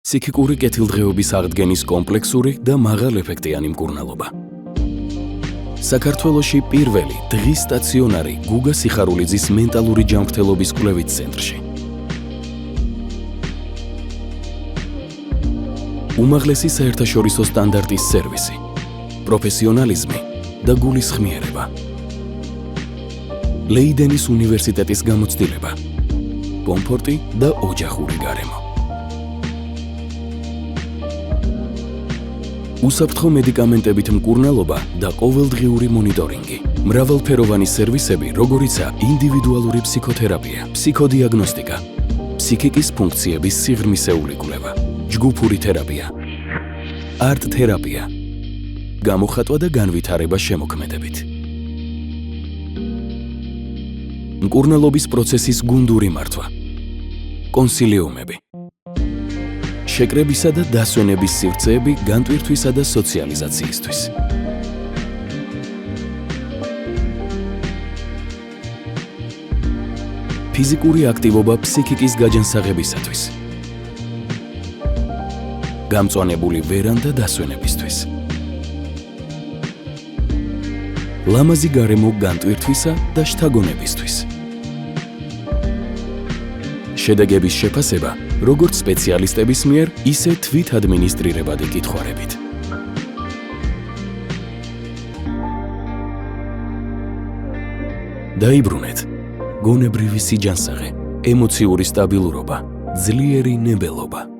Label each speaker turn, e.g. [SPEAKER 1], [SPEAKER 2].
[SPEAKER 1] ფსიქიკური კეთილდღეობის აღდგენის კომპლექსური და მაღალეფექტიანი მკურნალობა. საქართველოში პირველი დღის სტაციონარი გუგა სიხარულიძის მენტალური ჯანმრთელობის კვლევით ცენტრში. უმაღლესი საერთაშორისო სტანდარტის სერვისი, პროფესიონალიზმი და გულისხმიერება. ლეიდენის უნივერსიტეტის გამოცდილება, კომფორტი და ოჯახური გარემო. უსაფრთხო მედიკამენტებით მკურნალობა და ყოველდღიური მონიტორინგი. მრავალფეროვანი სერვისები, როგორიცაა ინდივიდუალური ფსიქოთერაპია, ფსიქოდიაგნოსტიკა, ფსიქიკის ფუნქციების სიღრმისეული კვლევა, ჯგუფური თერაპია, არტ-თერაპია, გამოხატვა და განვითარება შემოქმედებით. მკურნალობის პროცესის გუნდური მართვა, კონსილიუმები, შეკრებისა და დასვენების სივრცეები განტვირთვისა და სოციალიზაციისთვის. ფიზიკური აქტივობა ფსიქიკის გაჯანსაღებისათვის. გამწვანებული ვერანდა დასვენებისთვის. ლამაზი გარემო განტვირთვისა და შთაგონებისთვის. შედეგების შეფასება, როგორც სპეციალისტების მიერ, ისე თვით ადმინისტრირებადი კითხვარებით. დაიბრუნეთ. გონებრივი სიჯანსაღე, ემოციური სტაბილურობა, ძლიერი ნებელობა.